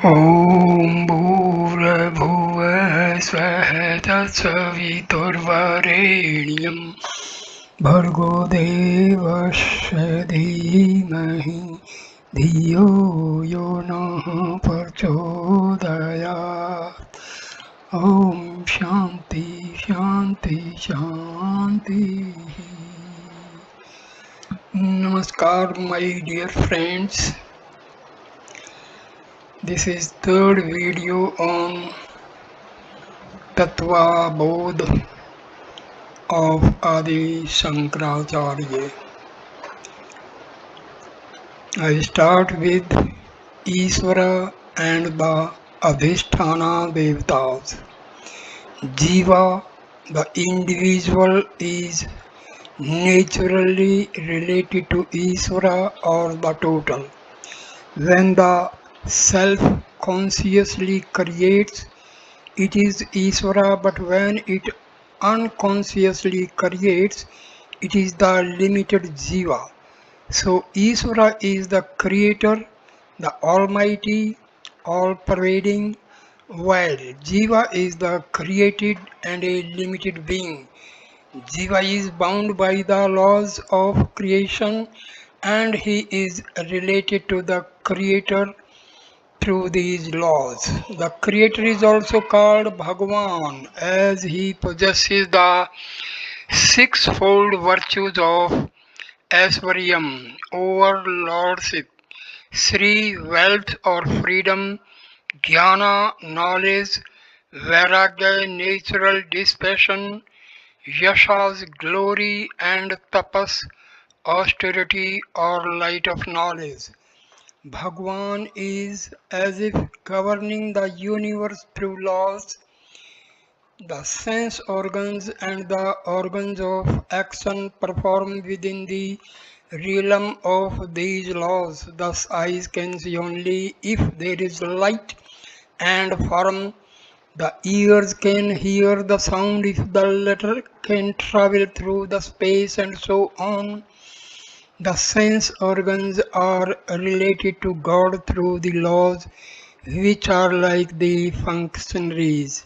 ॐ भूर्भुवः स्वः तत्सवितुर्वरेण्यं भर्गो देवस्य धीमहि धियो यो नः प्रचोदयात्। ॐ शान्ति शान्ति शान्तिः। Namaskar, my dear friends. This is third video on Tattva Bodh of Adi Shankaracharya. I start with Ishvara and the Adhisthana Devatas. Jiva, the individual, is naturally related to Ishvara or the total. When the self consciously creates, it is Ishvara, but when it unconsciously creates, it is the limited Jiva. So Ishvara is the creator, the almighty, all-pervading, while Jiva is the created and a limited being. Jiva is bound by the laws of creation and he is related to the creator through these laws. The creator is also called Bhagavan as he possesses the sixfold virtues of Aishwaryam, overlordship, Sri, wealth or freedom, Jnana, knowledge, Vairagya, natural dispassion, Yashas, glory, and Tapas, austerity or light of knowledge. Bhagwan is as if governing the universe through laws, the sense organs and the organs of action perform within the realm of these laws. Thus eyes can see only if there is light and form. The ears can hear the sound if the latter can travel through the space and so on. The sense organs are related to God through the laws which are like the functionaries.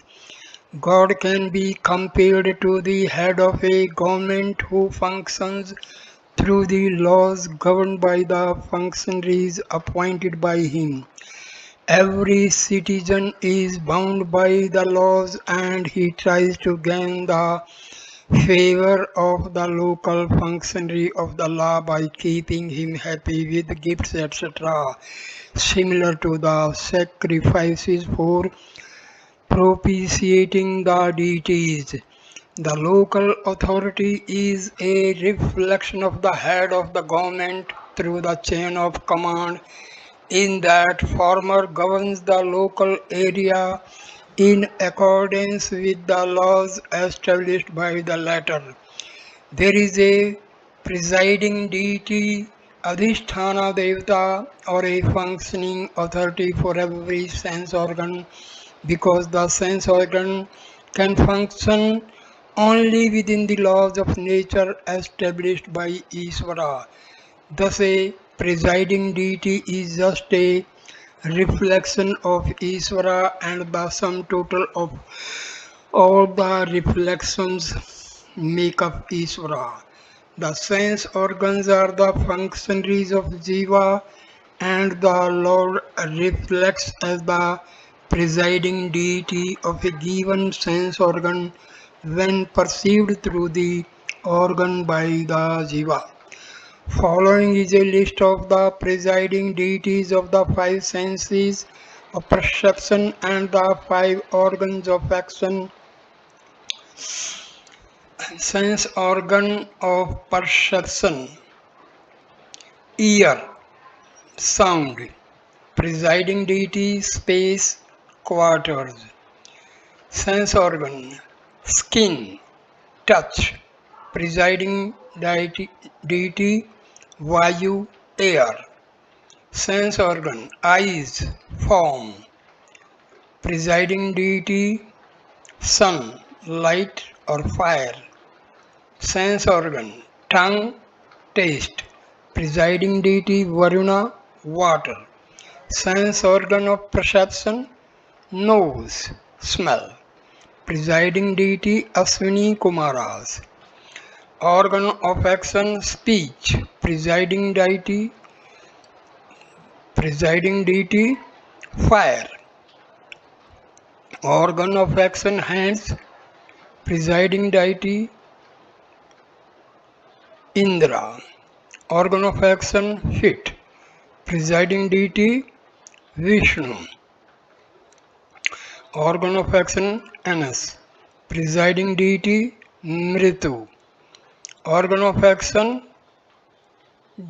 God can be compared to the head of a government who functions through the laws governed by the functionaries appointed by him. Every citizen is bound by the laws and he tries to gain the favor of the local functionary of the law by keeping him happy with gifts, etc., similar to the sacrifices for propitiating the deities. The local authority is a reflection of the head of the government through the chain of command, in that former governs the local area in accordance with the laws established by the latter. There is a presiding deity, Adhisthana Devata, or a functioning authority for every sense organ, because the sense organ can function only within the laws of nature established by Ishvara. Thus, a presiding deity is just a reflection of Ishvara and the sum total of all the reflections make up Ishvara. The sense organs are the functionaries of Jiva and the Lord reflects as the presiding deity of a given sense organ when perceived through the organ by the Jiva. Following is a list of the presiding deities of the five senses of perception and the five organs of action. Sense organ of perception: ear, sound. Presiding deity: space, quarters. Sense organ: skin, touch. Presiding deity: Vayu, air. Sense organ: eyes, form. Presiding deity: sun, light or fire. Sense organ: tongue, taste. Presiding deity: Varuna, water. Sense organ of perception, nose, smell. Presiding deity Ashwini Kumaras. Organ of action, speech. Presiding deity fire. Organ of action, hands. Presiding deity Indra. Organ of action, feet. Presiding deity Vishnu. Organ of action, anus. Presiding deity Mritu. Organ of action,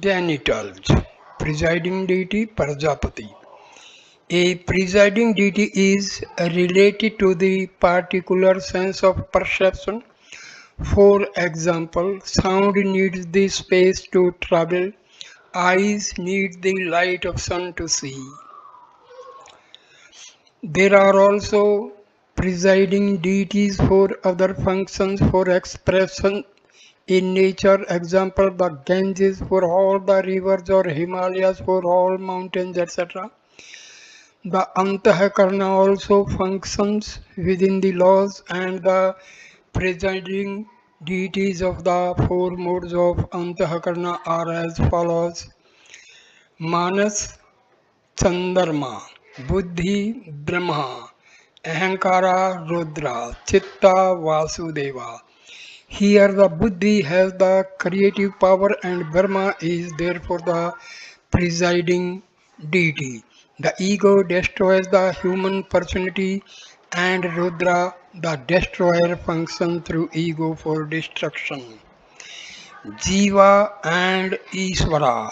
genitals. Presiding deity Prajapati. A presiding deity is related to the particular sense of perception. For example, sound needs the space to travel, eyes need the light of sun to see. There are also presiding deities for other functions, for expression in nature. Example, the Ganges for all the rivers or Himalayas for all mountains, etc. The Antahkarna also functions within the laws, and the presiding deities of the four modes of Antahkarna are as follows: Manas, Chandrama, Buddhi, Brahma, Ahankara, Rudra, Chitta, Vasudeva. Here the Buddhi has the creative power and Brahma is therefore the presiding deity. The ego destroys the human personality and Rudra, the destroyer, functions through ego for destruction. Jiva and Ishvara.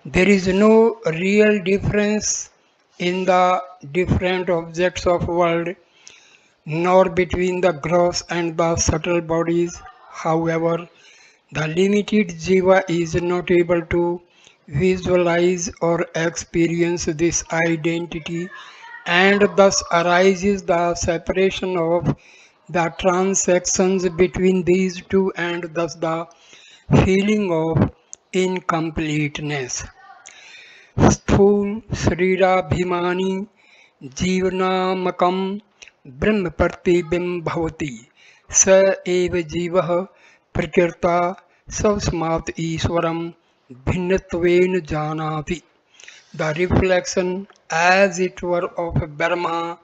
There is no real difference in the different objects of world, nor between the gross and the subtle bodies. However, the limited jiva is not able to visualize or experience this identity, and thus arises the separation of the transactions between these two, and thus the feeling of incompleteness. स्थूल शरीराभिमानी जीवनामकं ब्रह्म प्रतिबिंबभवति स एव जीवः प्रकृता स्वस्मात् ईश्वरं भिन्नत्वेन जानाति. The reflection as it were of Brahma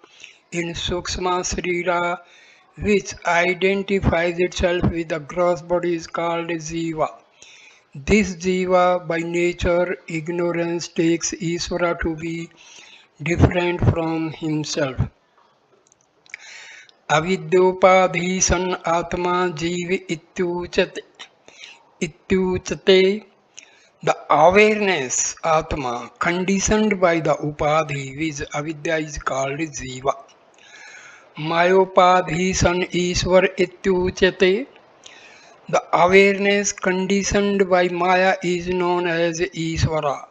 in Sukshma Srira, which identifies itself with the gross body, is called Jiva. This jiva by nature ignorance takes Ishvara to be different from himself. Avidyopadhi san atma jiva ityuchate. The awareness atma conditioned by the upadhi, which avidya is called jiva. Mayopadhi san Ishvar ityuchate. The awareness conditioned by Maya is known as Ishvara.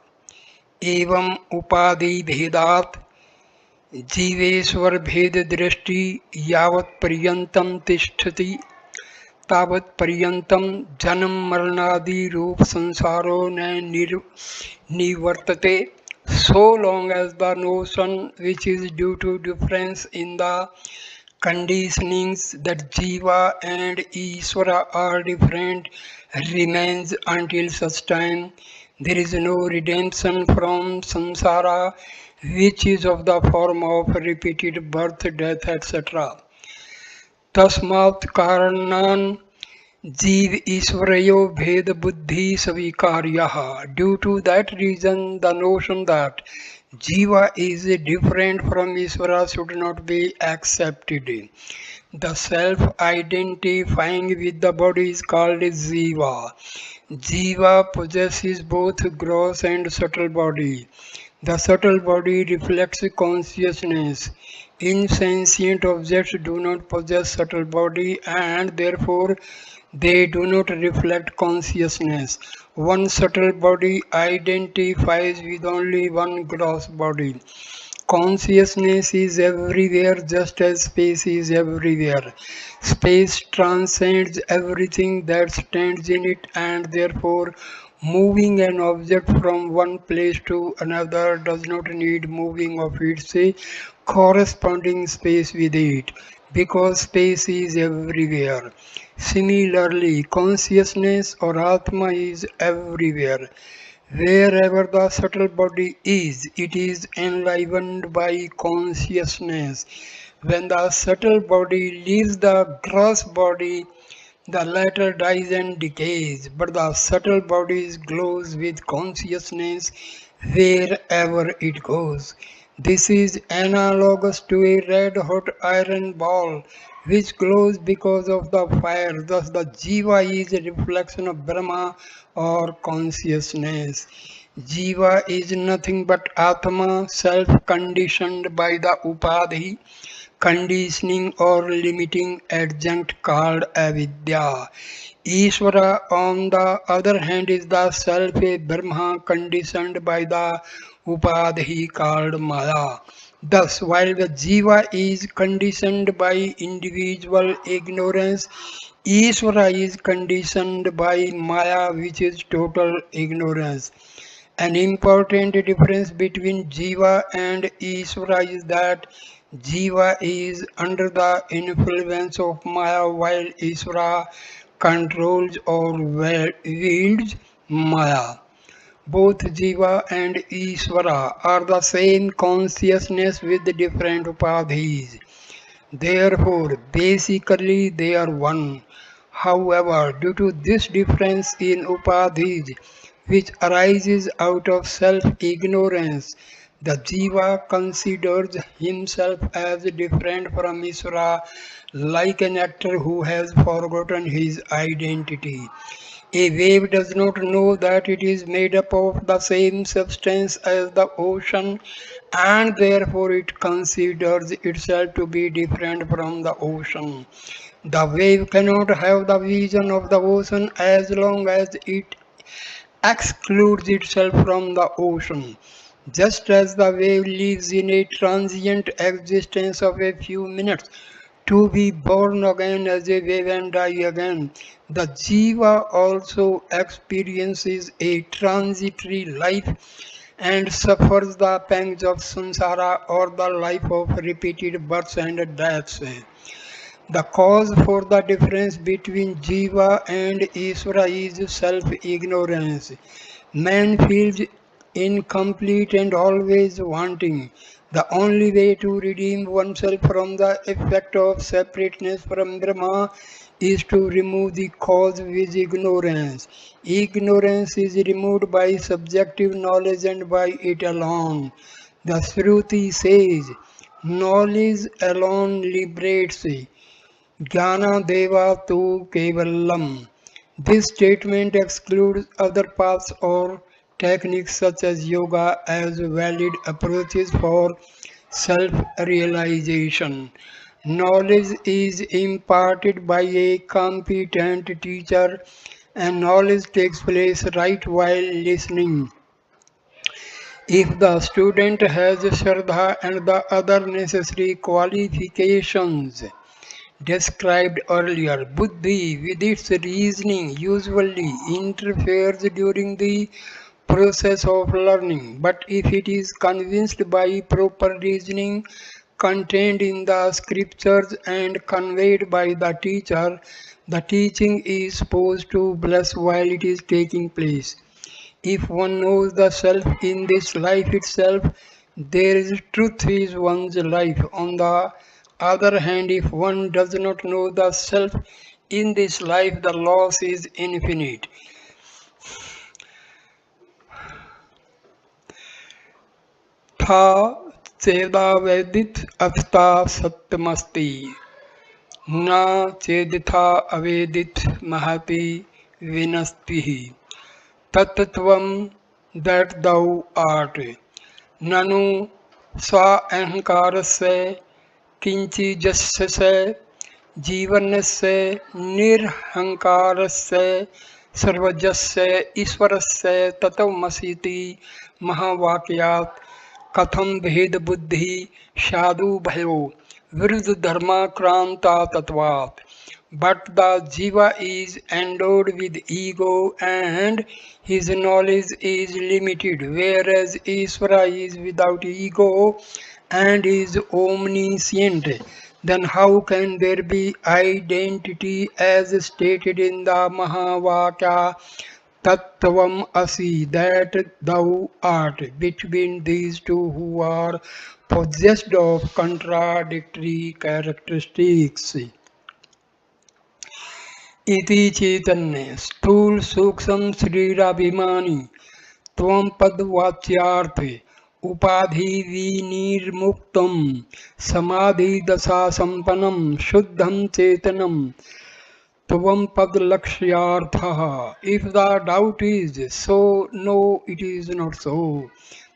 Evam upadhi bhedat Jiveshwar भेद दृष्टि यावत् पर्यंतम तिष्ठति तावत् पर्यंतम जन्म मरणादि रूप संसारो न निवर्तते. So long as the notion which is due to difference in the conditionings that Jiva and Ishvara are different remains, until such time there is no redemption from samsara, which is of the form of repeated birth, death, etc. Tasmat karanan जीव ईश्वरयो भेद बुद्धि स्वीकार्यः. Due to that reason, the notion that Jiva is different from Ishvara should not be accepted. The self-identifying with the body is called Jiva. Jiva possesses both gross and subtle body. The subtle body reflects consciousness. Insentient objects do not possess subtle body, and therefore they do not reflect consciousness. One subtle body identifies with only one gross body. Consciousness is everywhere just as space is everywhere. Space transcends everything that stands in it, and therefore Moving an object from one place to another does not need moving of its corresponding space with it, because space is everywhere. Similarly, consciousness or Atma is everywhere. Wherever the subtle body is, it is enlivened by consciousness. When the subtle body leaves the gross body, the latter dies and decays, but the subtle body glows with consciousness wherever it goes. This is analogous to a red hot iron ball which glows because of the fire. Thus, the Jiva is a reflection of Brahma or consciousness. Jiva is nothing but Atma, self conditioned by the Upadhi, conditioning or limiting adjunct called avidya. Ishvara, on the other hand, is the self a Brahma conditioned by the upadhi called Maya. Thus, while the Jiva is conditioned by individual ignorance, Ishvara is conditioned by Maya, which is total ignorance. An important difference between Jiva and Ishvara is that Jiva is under the influence of Maya while Ishvara controls or wields Maya. Both Jiva and Ishvara are the same consciousness with different upadhis. Therefore, basically they are one. However, due to this difference in upadhis, which arises out of self-ignorance, the jiva considers himself as different from Isra, like an actor who has forgotten his identity. A wave does not know that it is made up of the same substance as the ocean, and therefore it considers itself to be different from the ocean. The wave cannot have the vision of the ocean as long as it excludes itself from the ocean. Just as the wave lives in a transient existence of a few minutes to be born again as a wave and die again, the jiva also experiences a transitory life and suffers the pangs of samsara or the life of repeated births and deaths. The cause for the difference between Jiva and Isvara is self-ignorance. Man feels incomplete and always wanting. The only way to redeem oneself from the effect of separateness from Brahma is to remove the cause with ignorance. Ignorance is removed by subjective knowledge and by it alone. The Shruti says, knowledge alone liberates. Jnana Deva Tu Kevalam. This statement excludes other paths or techniques such as yoga as valid approaches for self-realization. Knowledge is imparted by a competent teacher, and knowledge takes place right while listening. If the student has Shraddha and the other necessary qualifications described earlier, Buddhi, with its reasoning, usually interferes during the process of learning. But if it is convinced by proper reasoning contained in the scriptures and conveyed by the teacher, the teaching is supposed to bless while it is taking place. If one knows the self in this life itself, there is truth is one's life. On the other hand, if one does not know the self in this life, the loss is infinite. था चेदा वेदित अथता सत्यमस्ति न चेदिथा अवेदित महति विनस्ति तत्त्वम that thou art ननु स्व अहंकारस्य किंचिजस्य जीवनस्य निरहंकारस्य सर्वजस्य ईश्वरस्य तत्त्वमसीति महावाक्यात् कथम भेद बुद्धि साधु भयो विरुद्ध धर्माक्रांता तत्वात्. but the Jiva is endowed with ego and his knowledge is limited, whereas Ishvara is without ego and is omniscient. Then how can there be identity as stated in the Mahavakya Tattvam Asi, that thou art, between these two who are possessed of contradictory characteristics? इति चैतन्य स्थूल सूक्ष्म शरीराभिमानी त्वं पदवाच्यार्थे उपाधि विनिर्मुक्तम समाधि दशा संपन्नम शुद्धम चेतनम त्वं पदलक्ष्यार्थः. If the doubt is so, no, it is not so.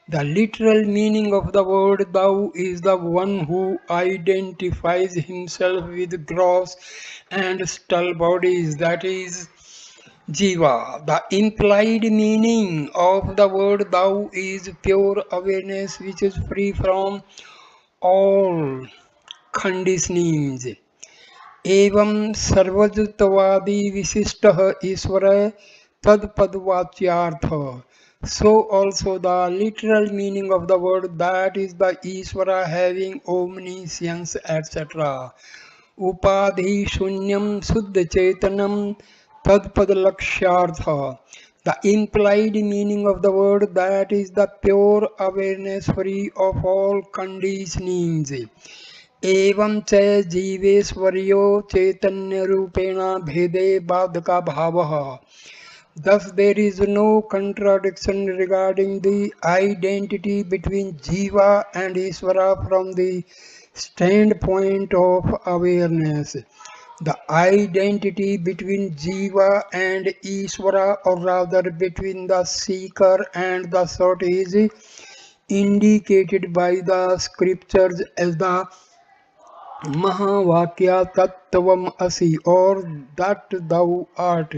The literal meaning of the word thou is the one who identifies himself with gross and subtle bodies, that is Jiva. The implied meaning of the word thou is pure awareness which is free from all conditionings. एवं सर्वजतवादी विशिष्टः ईश्वर तत्पदवाच्यार्थ. So also the literal meaning of the word that is the Ishvara having omniscience etc. Upadhi shunyam suddha chetanam tadpadalakshyartha. The implied meaning of the word that is the pure awareness free of all conditionings. एवं च जीवेश्वर्यो चैतन्यरूपेण भेदे बाधकाभावः. Thus there is no contradiction regarding the identity between Jiva and Ishvara from the standpoint of awareness. The identity between Jiva and Ishvara, or rather between the seeker and the sought, is indicated by the scriptures as the Mahavakya Tattvam Asi, or that thou art.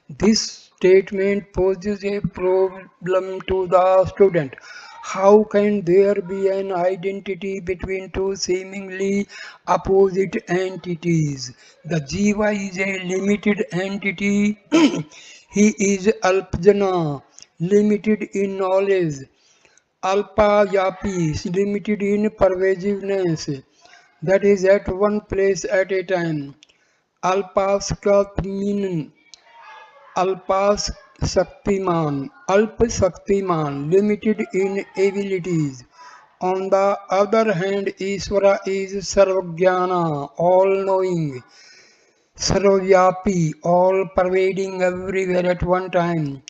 This statement poses a problem to the student. How can there be an identity between two seemingly opposite entities? The Jiva is a limited entity. He is Alpjana, limited in knowledge. Alpayapi, limited in pervasiveness, that is at one place at a time. Alpaskatmin, Alpasaktiman, limited in abilities. On the other hand, Ishvara is Sarvajnana, all-knowing, Sarvyapi, all-pervading everywhere at one time.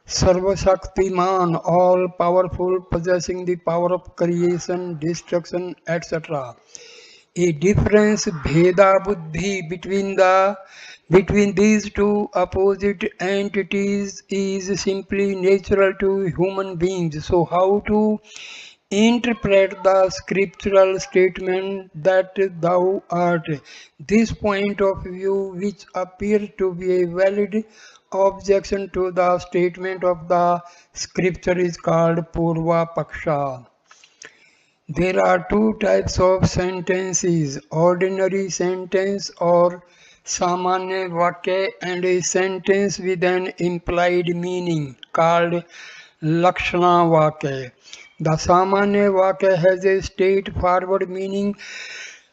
Sarvashaktiman, all-powerful, possessing the power of creation, destruction, etc. A difference bheda buddhi between these two opposite entities is simply natural to human beings. So how to interpret the scriptural statement that thou art? This point of view, which appears to be a valid objection to the statement of the scripture, is called Purva Paksha. There are two types of sentences: ordinary sentence or Samanya Vakya, and a sentence with an implied meaning called Lakshana Vakya. The Samanya Vakya has a straightforward meaning,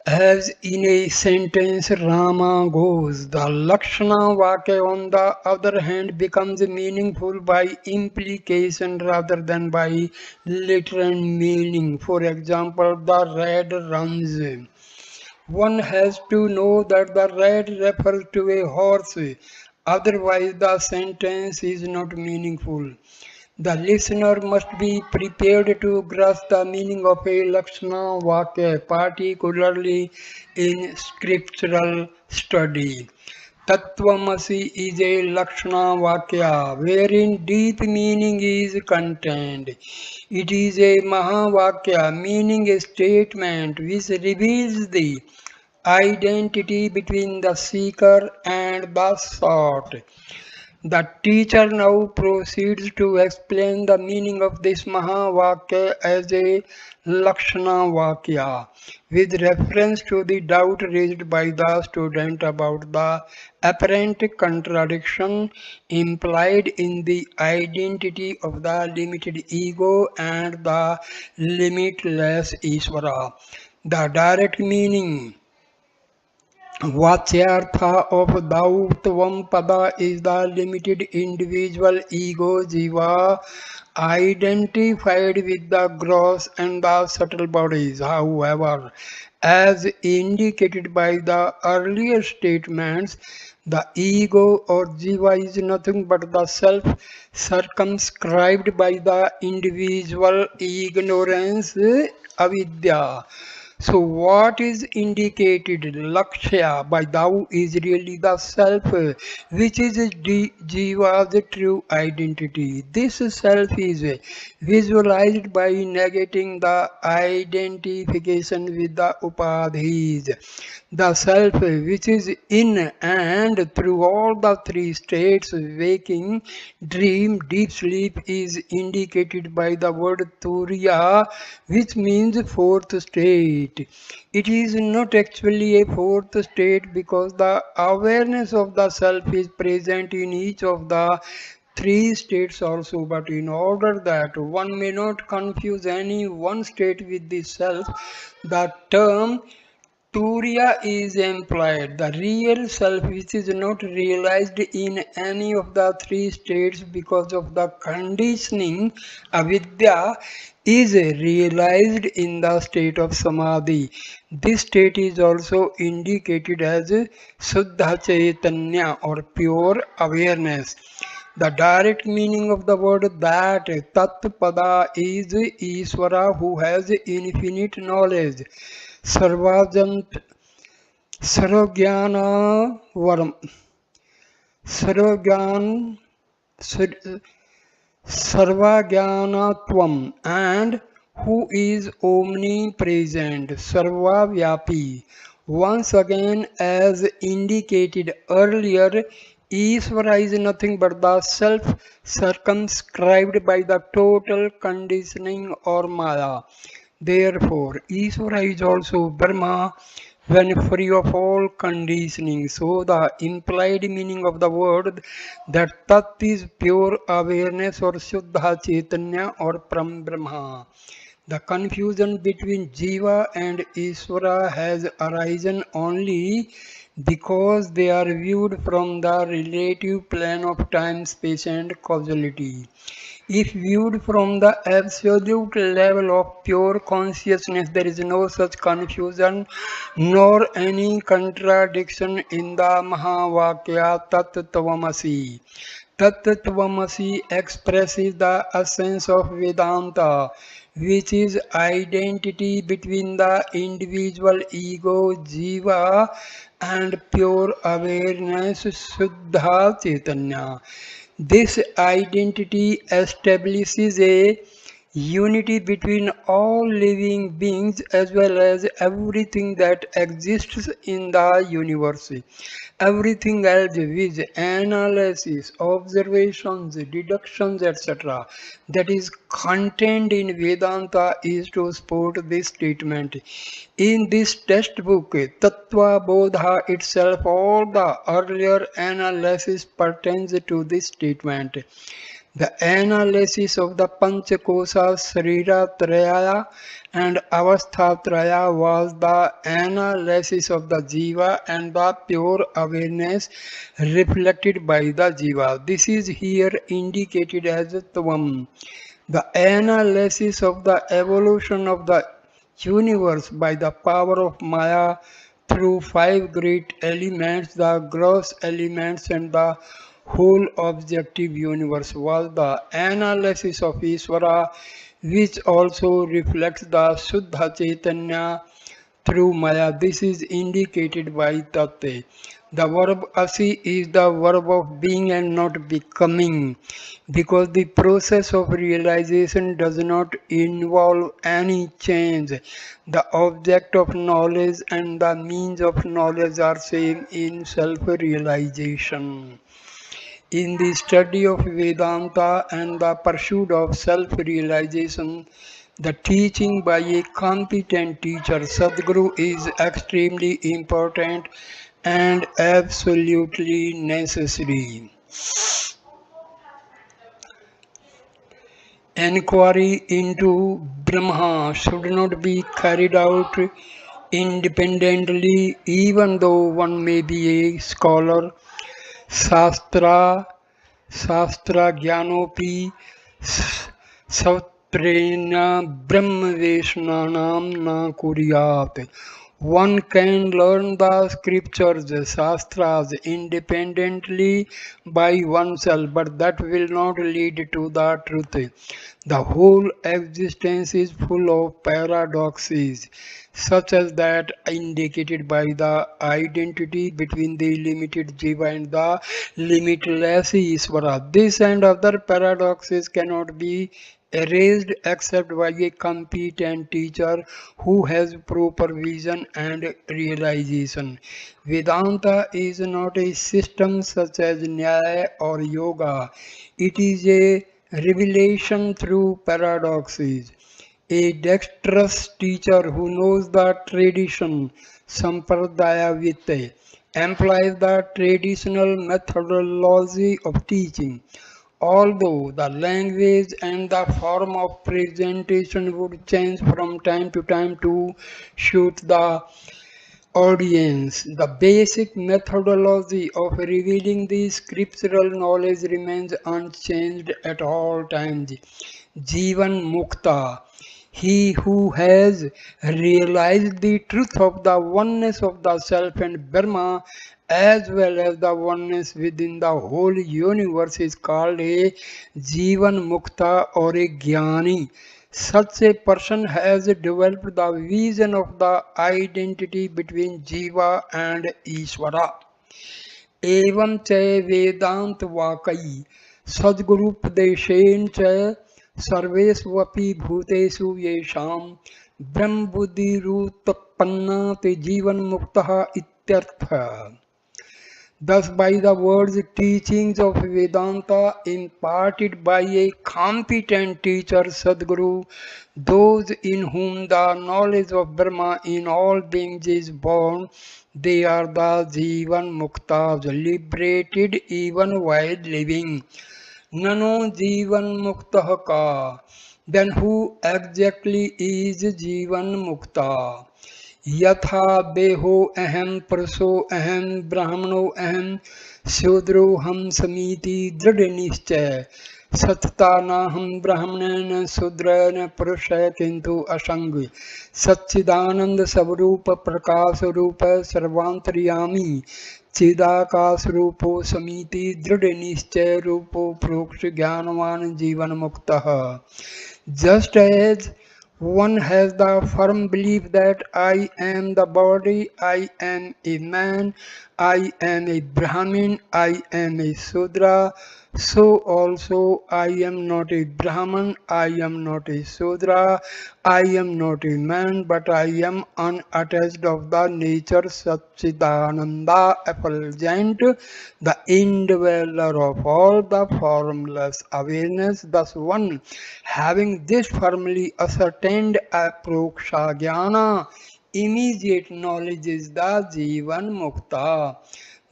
as in a sentence Rama goes. The Lakshana Vakya, on the other hand, becomes meaningful by implication rather than by literal meaning. For example, the red runs. One has to know that the red refers to a horse, otherwise the sentence is not meaningful. The listener must be prepared to grasp the meaning of a Lakshana Vakya, particularly in scriptural study. Tattvamasi is a Lakshana Vakya wherein deep meaning is contained. It is a Mahavakya, meaning a statement which reveals the identity between the seeker and the sought. The teacher now proceeds to explain the meaning of this Mahavakya as a Lakshana Vakya with reference to the doubt raised by the student about the apparent contradiction implied in the identity of the limited ego and the limitless Ishvara. The direct meaning Vacyartha of Dautvam Pada is the limited individual ego jiva identified with the gross and the subtle bodies. However, as indicated by the earlier statements, the ego or jiva is nothing but the self circumscribed by the individual ignorance, avidya. So what is indicated Lakshya by thou is really the self, which is Jiva's true identity. This self is visualized by negating the identification with the upadhis. The self which is in and through all the three states, waking, dream, deep sleep, is indicated by the word Turiya, which means fourth state. It is not actually a fourth state because the awareness of the self is present in each of the three states also, but in order that one may not confuse any one state with the self, the term Turiya is implied. The real self which is not realized in any of the three states because of the conditioning avidya is realized in the state of samadhi. This state is also indicated as Suddha Chaitanya or pure awareness. The direct meaning of the word that Tat Pada is Ishvara who has infinite knowledge. सर्वाजंत सर्वज्ञान वर्म सर्वज्ञान सर्वज्ञानत्वम and who is omnipresent sarvavyapi. Once again, as indicated earlier, Ishvara is nothing but the self circumscribed by the total conditioning or maya. Therefore, Ishvara is also Brahma when free of all conditioning. So, the implied meaning of the word that Tat is pure awareness or Shuddha Chaitanya or Param Brahma. The confusion between Jiva and Ishvara has arisen only because they are viewed from the relative plane of time, space, and causality. If viewed from the absolute level of pure consciousness, there is no such confusion nor any contradiction in the Mahavakya Tat Tvamasi. Tat Tvamasi expresses the essence of Vedanta, which is identity between the individual ego, jiva, and pure awareness, Shuddha Chaitanya. This identity establishes a unity between all living beings as well as everything that exists in the universe. Everything else with analysis, observations, deductions, etc., that is contained in Vedanta is to support this statement. In this textbook, Tattva Bodha itself, all the earlier analysis pertains to this statement. The analysis of the Panchakosa Srira Traya and Avastha Traya was the analysis of the Jiva and the pure awareness reflected by the Jiva. This is here indicated as Tvam. The analysis of the evolution of the universe by the power of Maya through five great elements, the gross elements and the whole objective universe was the analysis of Ishvara, which also reflects the Shuddha Chaitanya through Maya. This is indicated by Tate. The verb asi is the verb of being and not becoming because the process of realization does not involve any change. The object of knowledge and the means of knowledge are same in self-realization. In the study of Vedanta and the pursuit of self-realization, the teaching by a competent teacher, Sadguru, is extremely important and absolutely necessary. Enquiry into Brahma should not be carried out independently, even though one may be a scholar. Shastra Gyanopi Sautrena Brahmaveshanam na Kuryat. One can learn the scriptures, shastras, independently by oneself, but that will not lead to the truth. The whole existence is full of paradoxes, such as that indicated by the identity between the limited Jiva and the limitless Isvara. This and other paradoxes cannot be erased except by a competent teacher who has proper vision and realization. Vedanta is not a system such as Nyaya or Yoga. It is a revelation through paradoxes. A dexterous teacher who knows the tradition, Sampradaya Vitte, employs the traditional methodology of teaching. Although the language and the form of presentation would change from time to time to suit the audience, the basic methodology of revealing the scriptural knowledge remains unchanged at all times. Jivan Mukta, he who has realized the truth of the oneness of the self and Brahma as well as the oneness within the whole universe is called a Jivan Mukta or a Jnani. Such a person has developed the vision of the identity between Jiva and Ishvara. एवं च वेदांत वाकई सद्गुरुपदेशेन च सर्वेष्वपि भूतेषु येषां ब्रह्म बुद्धिरुत्पन्ना ते जीवन मुक्तः इत्यर्थः. Thus, by the words teachings of Vedanta imparted by a competent teacher, Sadguru, those in whom the knowledge of Brahma in all beings is born, they are the Jivan Muktas, liberated even while living. Nano Jivan Muktah ka. Then who exactly is Jivan Mukta? यथा बेहो अहम पुरुषो अहम ब्राह्मणो अहम शूद्रो हम समीति दृढ़ निश्चय सतता न हम ब्राह्मण न शूद्र न पुरुष किंतु असंग सच्चिदानंद स्वरूप प्रकाश रूप सर्वांतर्यामी चिदाकाश रूपो समीति दृढ़ निश्चय रूपो प्रोक्ष ज्ञानवान जीवन मुक्तः. Just as one has the firm belief that I am the body, I am a man, I am a Brahmin, I am a Sudra, so also I am not a Brahman, I am not a Sudra, I am not a man, but I am unattached of the nature Satchidananda effulgent, the indweller of all the formless awareness. Thus one having this firmly ascertained aproksha jnana, immediate knowledge is the Jivan Mukta.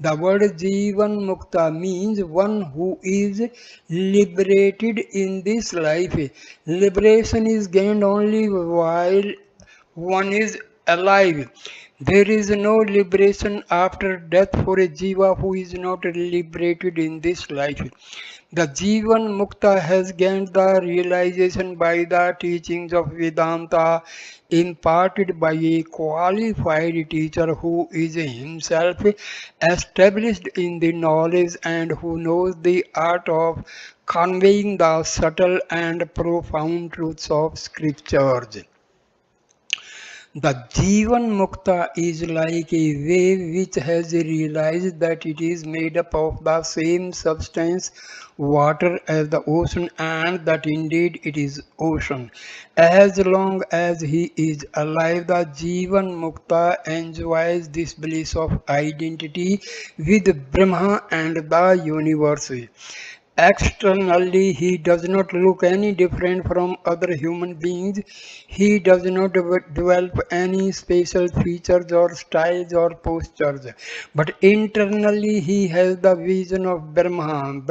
The word Jivan Mukta means one who is liberated in this life. Liberation is gained only while one is alive. There is no liberation after death for a Jiva who is not liberated in this life. The Jivan Mukta has gained the realization by the teachings of Vedanta imparted by a qualified teacher who is himself established in the knowledge and who knows the art of conveying the subtle and profound truths of scriptures. The Jivan Mukta is like a wave which has realized that it is made up of the same substance, water, as the ocean, and that indeed it is ocean. As long as he is alive, the Jivan Mukta enjoys this bliss of identity with Brahma and the universe. Externally, he does not look any different from other human beings. He does not develop any special features or styles or postures. But internally, he has the vision of Brahma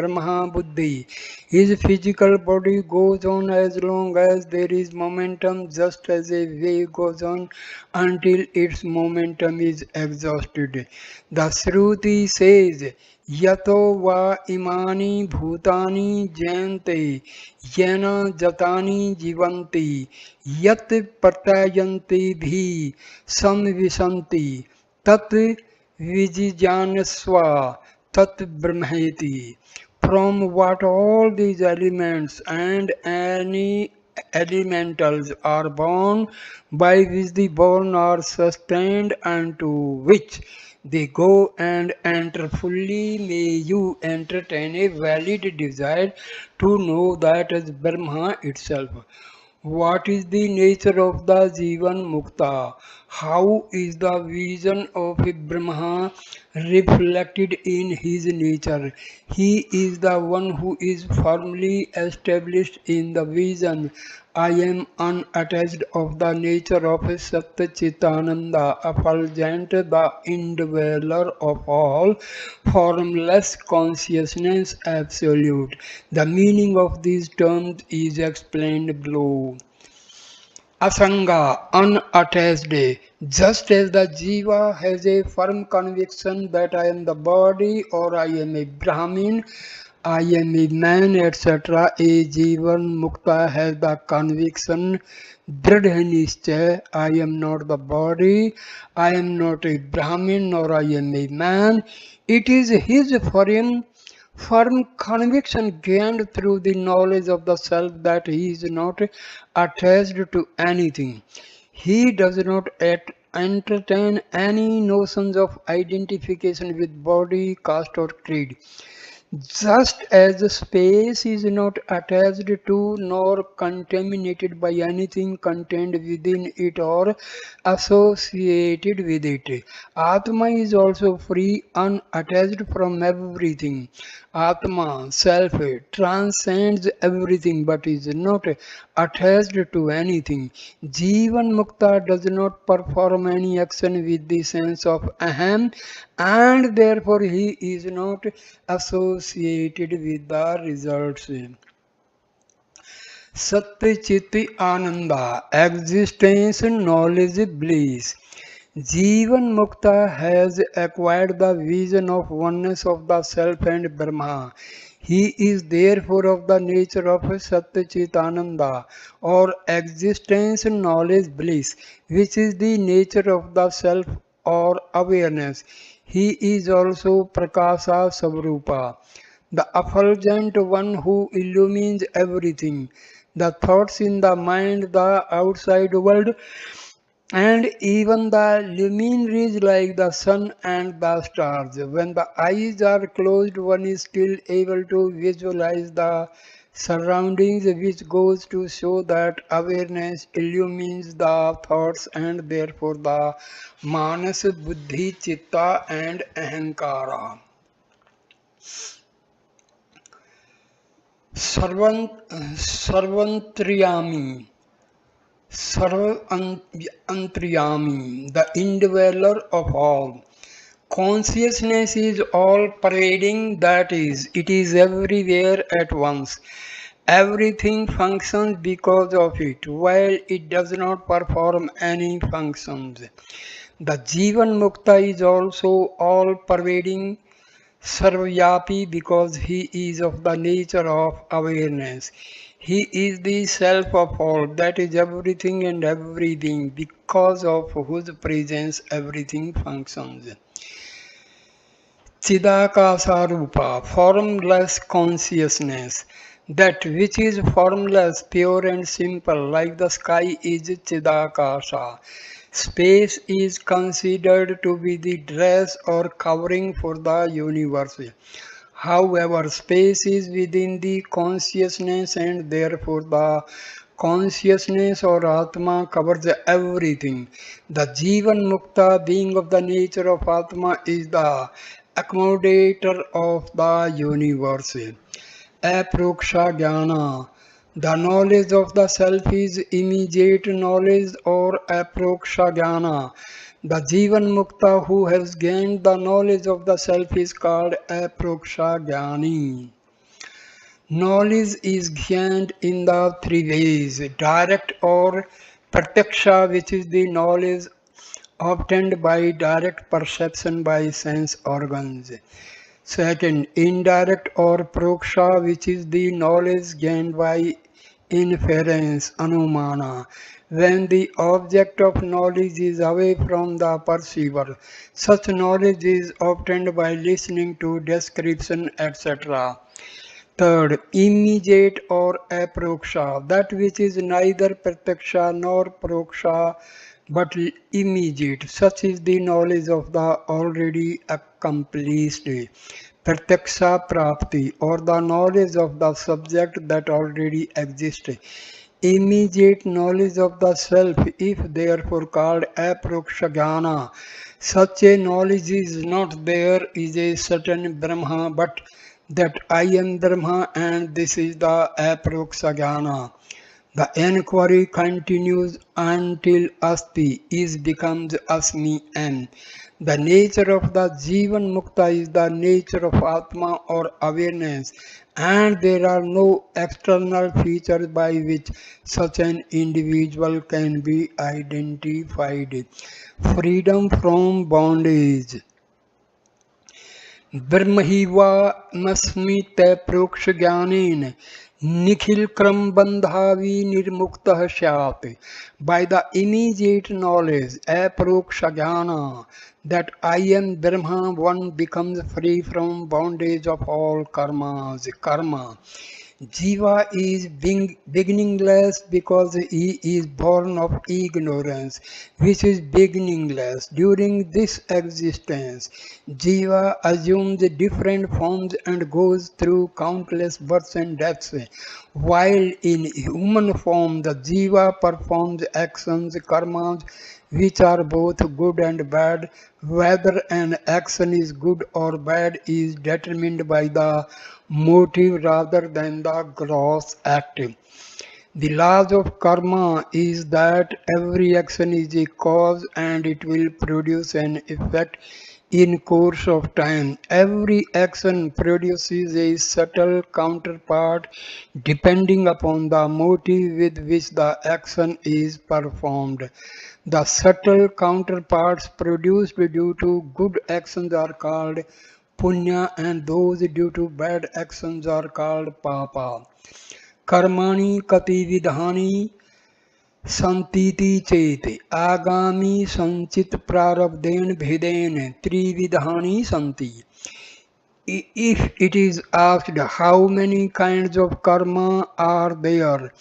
Buddhi. His physical body goes on as long as there is momentum, just as a wave goes on until its momentum is exhausted. The Shruti says, यतो वा इमानि भूतानि जयन्ते येन जतानि जीवन्ति यत् प्रत्ययन्ति भी संविशन्ति तत् विजिज्ञानस्व तत् ब्रह्मेति. From what all these elements and any elementals are born, by which the born are sustained, and to which they go and enter fully, may you entertain a valid desire to know that as Brahma itself. What is the nature of the Jivan Mukta? How is the vision of Brahma reflected in his nature? He is the one who is firmly established in the vision. I am unattached of the nature of Satchitananda, effulgent, the indweller of all, formless consciousness absolute. The meaning of these terms is explained below. Asanga, unattached, just as the Jiva has a firm conviction that I am the body or I am a Brahmin, I am a man, etc. A Jivan Mukta has the conviction, Dridhanishcha, I am not the body, I am not a Brahmin nor I am a man. It is his firm conviction gained through the knowledge of the self that he is not attached to anything. He does not entertain any notions of identification with body, caste, or creed. Just as space is not attached to nor contaminated by anything contained within it or associated with it, Atma is also free, unattached from everything. Atma, self, transcends everything but is not attached to anything. Jivan Mukta does not perform any action with the sense of aham, and therefore he is not associated with the results. Satya Chiti Ananda, existence, knowledge, bliss. Jivan Mukta has acquired the vision of oneness of the self and Brahma. He is therefore of the nature of Satchitananda or existence, knowledge, bliss, which is the nature of the self or awareness. He is also Prakasa Savrupa, the effulgent one who illumines everything, the thoughts in the mind, the outside world, and even the luminaries like the sun and the stars. When the eyes are closed, one is still able to visualize the surroundings, which goes to show that awareness illumines the thoughts and therefore the manas, buddhi, chitta, and ahankara. Sarvantriyami, Sarvantriyami, the indweller of all. Consciousness is all pervading, that is, it is everywhere at once. Everything functions because of it, while it does not perform any functions. The Jivan Mukta is also all pervading, Sarvyapi, because he is of the nature of awareness. He is the self of all, that is everything and every being, because of whose presence everything functions. Chidakasa Rupa, formless consciousness. That which is formless, pure and simple, like the sky, is Chidakasa. Space is considered to be the dress or covering for the universe. However, space is within the consciousness and therefore the consciousness or Atma covers everything. The Jivan Mukta being of the nature of Atma is the accommodator of the universe. Aproksha Jnana. The knowledge of the self is immediate knowledge or aproksha jnana. The Jivan Mukta who has gained the knowledge of the self is called aproksha jnani. Knowledge is gained in the three ways: direct or pratyaksha, which is the knowledge obtained by direct perception by sense organs. Second, indirect or proksha, which is the knowledge gained by inference, anumana. When the object of knowledge is away from the perceiver, such knowledge is obtained by listening to description, etc. Third, immediate or aproksha, that which is neither pratyaksha nor proksha but immediate. Such is the knowledge of the already accomplished. Pratyaksha prapti, or the knowledge of the subject that already exists. Immediate knowledge of the self, if therefore called aproksha jnana. Such a knowledge is not there is a certain Brahma, but that I am Brahma and this is the aproksha jnana. The enquiry continues until Asti is becomes Asmi and the nature of the Jivan Mukta is the nature of Atma or awareness, and there are no external features by which such an individual can be identified. Freedom from bondage. ब्रह्मैवास्मि प्रोक्षज्ञानेन Nikhil क्रम बंधावी निर्मुक्त स्यात्. By the immediate knowledge, aproksha jnana, that I am Brahma, one becomes free from bondage of all karmas. Karma. Jiva is being beginningless because he is born of ignorance, which is beginningless. During this existence, Jiva assumes different forms and goes through countless births and deaths. While in human form, the Jiva performs actions, karmas, which are both good and bad. Whether an action is good or bad is determined by the motive rather than the gross act. The laws of karma is that every action is a cause and it will produce an effect in course of time. Every action produces a subtle counterpart depending upon the motive with which the action is performed. The subtle counterparts produced due to good actions are called punya and those due to bad actions are called papa. Karmani kati vidhani संतीति चेत आगामी संचित प्रारब्धेन भेदेन त्रिविधानि संति. If it is asked how many kinds of karma are there,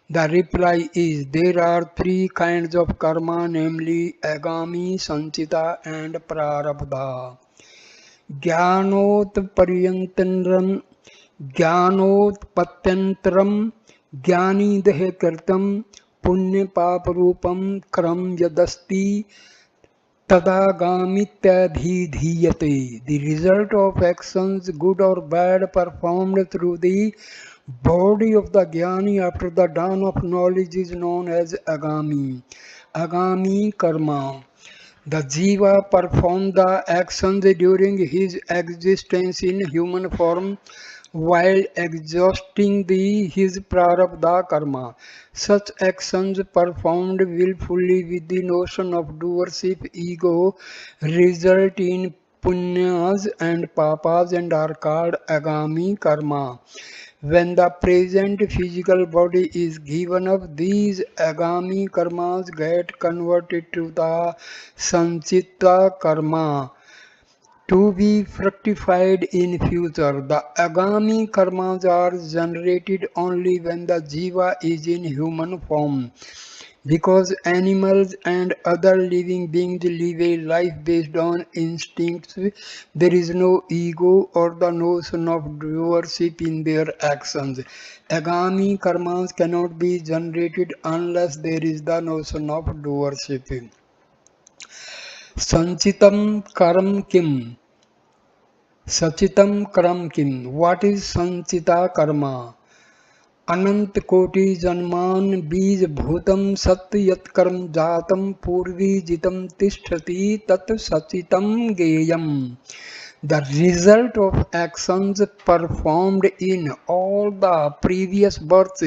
the reply is there are three kinds of karma, namely agami, sanchita and prarabdha. ज्ञानोत्पर्यन्तरं ज्ञानोत्पत्त्यन्तरं ज्ञानिदः कृतं पुण्यपापरूपं क्रम यदस्ति तदागामित्यभिधीयते. The result of actions, good or bad, performed through the body of the jnani after the dawn of knowledge is known as agami. Agami karma. The jiva performed the actions during his existence in human form while exhausting his prarabdha karma. Such actions performed willfully with the notion of doership ego result in punyas and papas and are called agami karma. When the present physical body is given up, these agami karmas get converted to the sanchita karma to be fructified in future. The agami karmas are generated only when the jiva is in human form. Because animals and other living beings live a life based on instincts, there is no ego or the notion of doership in their actions. Agami karmas cannot be generated unless there is the notion of doership. Sanchitam karam kim? Sachitam karam kim? What is sanchita karma? अनंत कोटि जन्मान बीज भूतम सत्य यत्कर्म जातम पूर्वी जितम तिष्ठति तत् सचितम गेयम. The result of actions performed in all the previous births,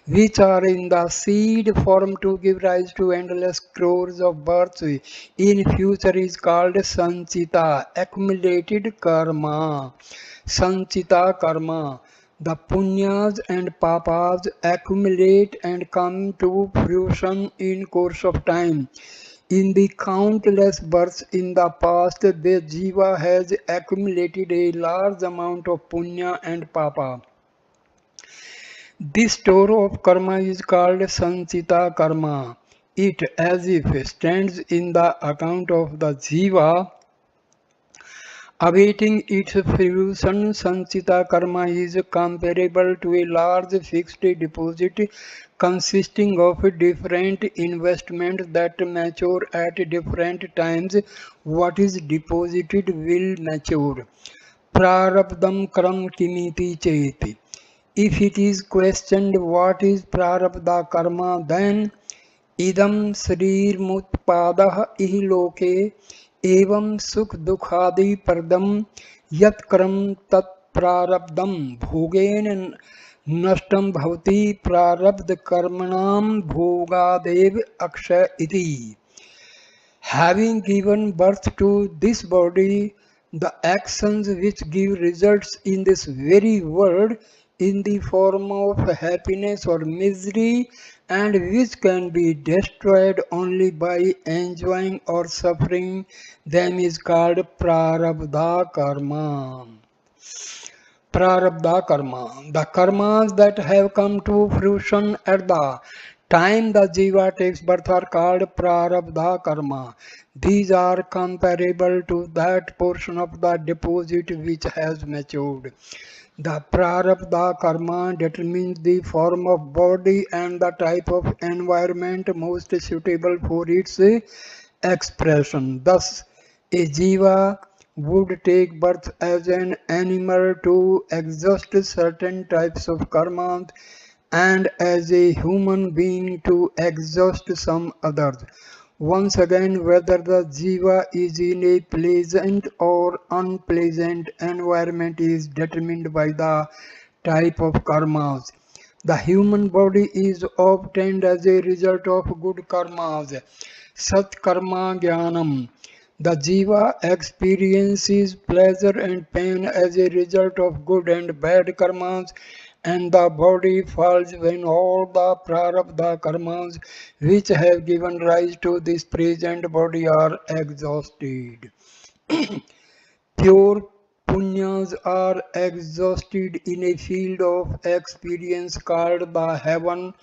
which are in the seed form to give rise to endless crores of births in future, is called sanchita, accumulated karma. Sanchita karma. The punyas and papas accumulate and come to fruition in course of time. In the countless births in the past, the jiva has accumulated a large amount of punya and papa. This store of karma is called sanchita karma. It as if stands in the account of the jiva awaiting its fruition. Sanchita karma is comparable to a large fixed deposit consisting of different investments that mature at different times. What is deposited will mature. Prarabdham karam kimiti cheti. If it is questioned what is prarabdha karma, then idam शरीर मुत्पादः इहलोके एवं सुख दुखादि परदम यत्कर्म तत्प्रारब्धम भोगेन नष्टम भवति प्रारब्ध कर्मणाम भोगादेव अक्षय इति. Having given birth to this body, the actions which give results in this very world in the form of happiness or misery and which can be destroyed only by enjoying or suffering them is called prarabdha karma. Prarabdha karma. The karmas that have come to fruition at the time the jiva takes birth are called prarabdha karma. These are comparable to that portion of the deposit which has matured. The prarabdha karma determines the form of body and the type of environment most suitable for its expression. Thus, a jiva would take birth as an animal to exhaust certain types of karma and as a human being to exhaust some others. Once again, whether the jiva is in a pleasant or unpleasant environment is determined by the type of karmas. The human body is obtained as a result of good karmas. Sat karma jnanam. The jiva experiences pleasure and pain as a result of good and bad karmas, and the body falls when all the prarabdha karmas which have given rise to this present body are exhausted. Pure punyas are exhausted in a field of experience called the heaven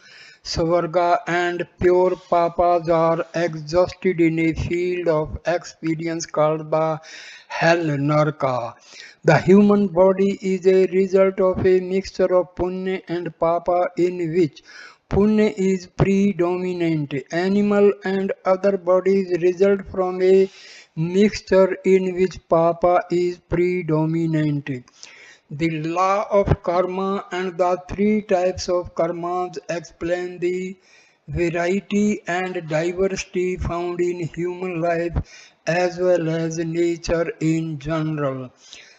Svarga, and pure papas are exhausted in a field of experience called the hell Narka. The human body is a result of a mixture of punya and papa in which punya is predominant. Animal and other bodies result from a mixture in which papa is predominant. The law of karma and the three types of karmas explain the variety and diversity found in human life as well as nature in general.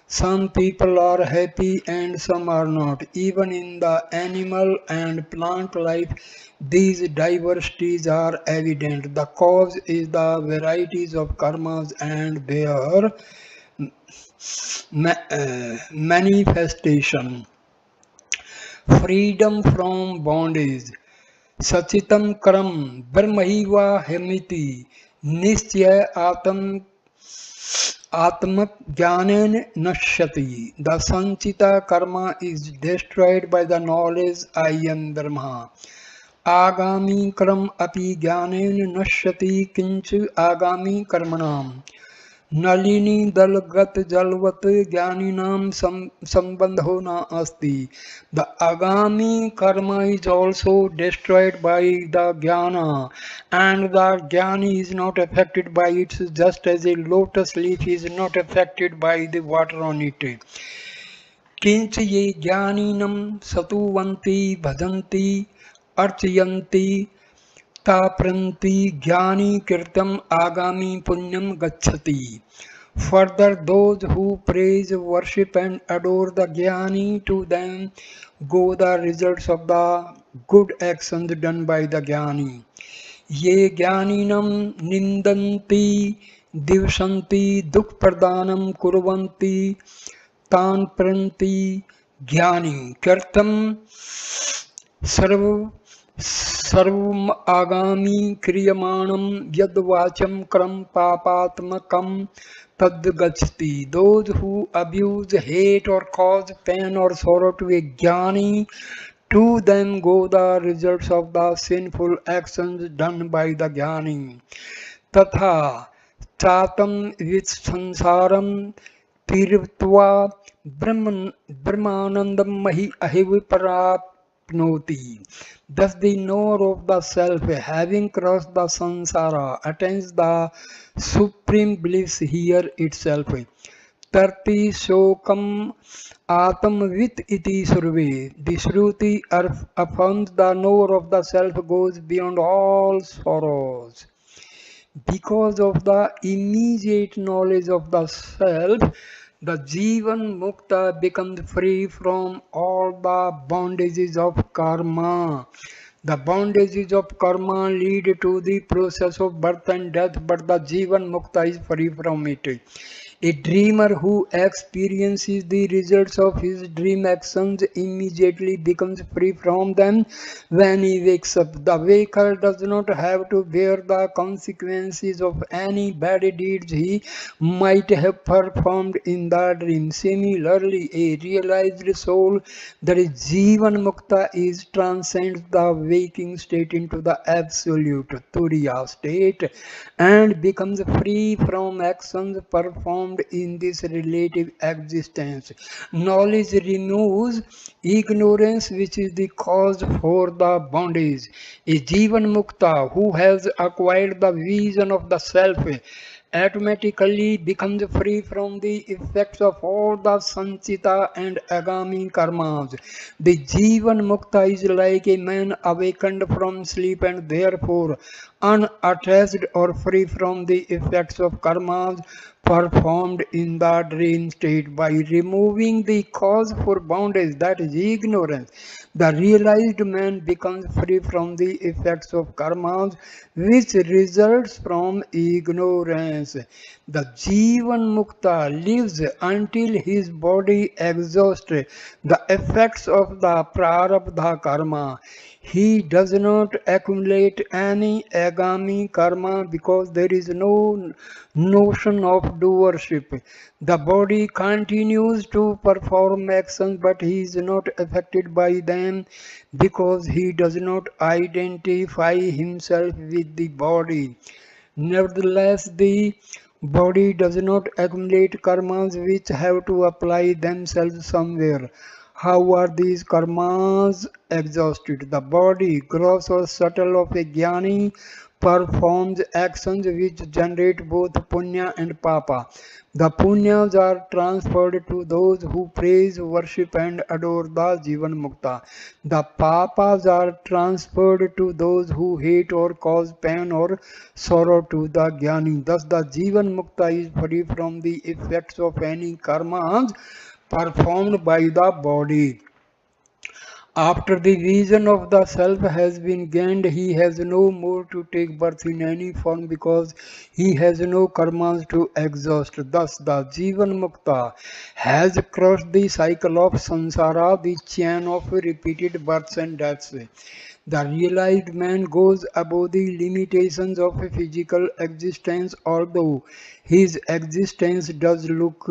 Some people are happy and some are not. Even in the animal and plant life, these diversities are evident. The cause is the varieties of karmas and their manifestation. Freedom from bondage. Sachitam karam brahmaiva hemiti nischya atmak jnanen nashyati. The sanchita karma is destroyed by the knowledge I am Brahma. आगामी कर्म अपि ज्ञानेन नश्यति किंच आगामी कर्मणाम् नलिनी दलगत जलवत ज्ञानिनाम संबंधो न अस्ति. The agami karma is also destroyed by the jnana, and the jnani is not affected by it, just as a lotus leaf is not affected by the water on it. किंच ये ज्ञानिनम सतुवन्ति भजन्ति अर्चयन्ति ताप्रन्ति ज्ञानी कृतम आगामी पुण्यम गच्छति. Further, those who praise, worship and adore the Jnani, to them go the results of the good actions done by the Jnani. Ye Jnaninam nindanti divshanti dukh-pradanam kurvanti तान प्रंति ज्ञानी कर्तम सर्व सर्वम आगामी क्रियमाणम यद वाचम क्रम पापात्मकम तद गच्छति. Those who abuse, hate or cause pain or sorrow to a jnani, to them go the results of the sinful actions done by the jnani. तथा चातम विच संसारम तीर्थवा ब्रह्मानंदम मही अहिव प्राप्नोति. Thus the knower of the self, having crossed the samsara, attains the supreme bliss here itself. Tarti shokam atamvit iti surve. The Shruti affirms the knower of the self goes beyond all sorrows. Because of the immediate knowledge of the self, the Jivan Mukta becomes free from all the bondages of karma. The bondages of karma lead to the process of birth and death, but the Jivan Mukta is free from it. A dreamer who experiences the results of his dream actions immediately becomes free from them when he wakes up. The waker does not have to bear the consequences of any bad deeds he might have performed in the dream. Similarly, a realized soul, that is Jivan Mukta, is transcends the waking state into the absolute Turiya state and becomes free from actions performed in this relative existence. Knowledge removes ignorance, which is the cause for the bondage. A Jivan Mukta who has acquired the vision of the self automatically becomes free from the effects of all the sanchita and agami karmas. The Jivan Mukta is like a man awakened from sleep and therefore unattached or free from the effects of karmas performed in the dream state. By removing the cause for bondage, that is ignorance, the realized man becomes free from the effects of karmas which results from ignorance. The Jivan Mukta lives until his body exhausts the effects of the prarabdha karma. He does not accumulate any agami karma because there is no notion of doership. The body continues to perform actions, but he is not affected by them because he does not identify himself with the body. Nevertheless, the body does not accumulate karmas which have to apply themselves somewhere. How are these karmas exhausted? The body, gross or subtle, of a jnani performs actions which generate both punya and papa. The punyas are transferred to those who praise, worship and adore the Jivan Mukta. The papas are transferred to those who hate or cause pain or sorrow to the jnani. Thus the Jivan Mukta is free from the effects of any karmas performed by the body. After the vision of the self has been gained, he has no more to take birth in any form because he has no karmas to exhaust. Thus, the Jivan Mukta has crossed the cycle of samsara, the chain of repeated births and deaths. The realized man goes above the limitations of a physical existence, although his existence does look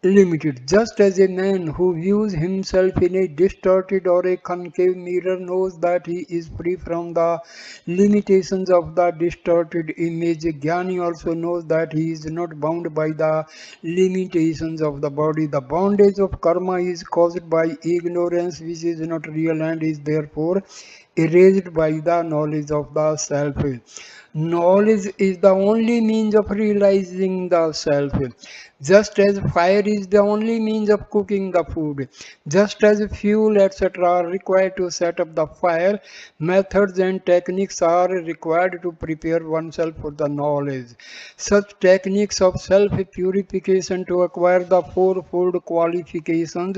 limited. Just as a man who views himself in a distorted or a concave mirror knows that he is free from the limitations of the distorted image, Jnani also knows that he is not bound by the limitations of the body. The bondage of karma is caused by ignorance, which is not real and is therefore erased by the knowledge of the self. Knowledge is the only means of realizing the self. Just as fire is the only means of cooking the food, just as fuel etc. are required to set up the fire, methods and techniques are required to prepare oneself for the knowledge. Such techniques of self-purification to acquire the fourfold qualifications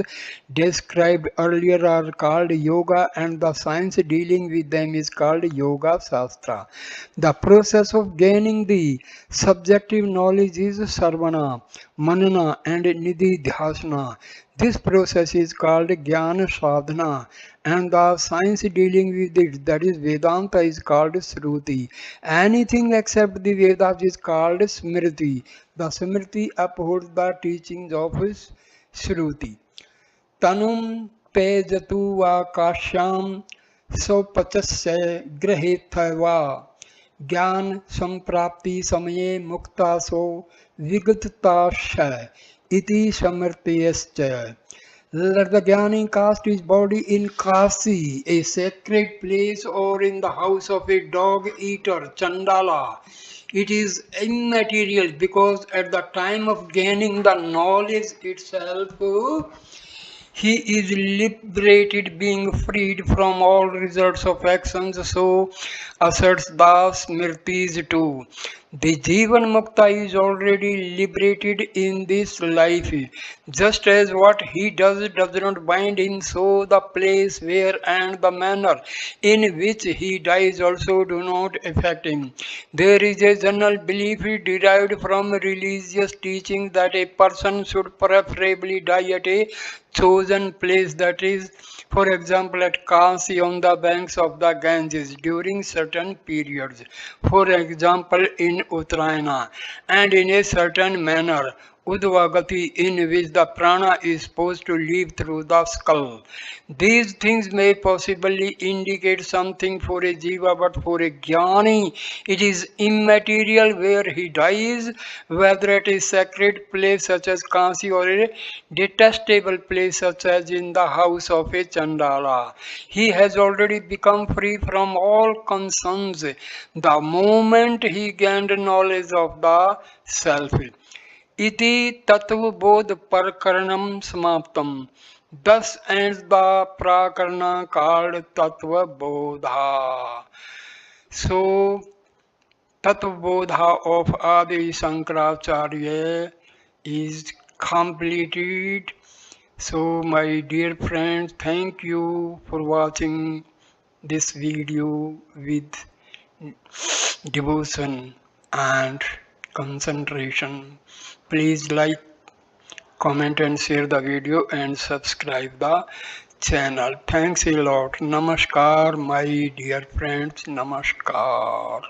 described earlier are called yoga, and the science dealing with them is called yoga shastra. The process of gaining the subjective knowledge is sarvana, manana and nididhyasana. This process is called jnana sadhana, and the science dealing with it, that is Vedanta, is called Shruti. Anything except the Vedas is called Smriti. The Smriti upholds the teachings of Shruti. Tanum pejatu va kashyam sopachasya grahethava ज्ञान संप्राप्ति समये मुक्तासो विगतताशय इति समर्थयश्च. Let the Jnani cast his body in Kasi, a sacred place, or in the house of a dog eater, Chandala. It is immaterial because at the time of gaining the knowledge itself, he is liberated, being freed from all results of actions. So asserts the Smritis too. The Jivan Mukta is already liberated in this life. Just as what he does not bind him, so the place where and the manner in which he dies also do not affect him. There is a general belief derived from religious teaching that a person should preferably die at a chosen place, that is, for example, at Kasi on the banks of the Ganges during certain periods, for example, in Uttarayana, and in a certain manner, Udvagati, in which the prana is supposed to leave through the skull. These things may possibly indicate something for a jiva, but for a jnani, it is immaterial where he dies, whether at a sacred place such as Kasi or a detestable place such as in the house of a Chandala. He has already become free from all concerns the moment he gained knowledge of the self. Iti Tattvabodh Prakaranam Samaptam. Thus ends the Prakarana called Tattvabodha. So, Tattvabodha of Adi Shankaracharya is completed. So, my dear friends, thank you for watching this video with devotion and concentration. Please like, comment and share the video and subscribe the channel. Thanks a lot. Namaskar, my dear friends. Namaskar.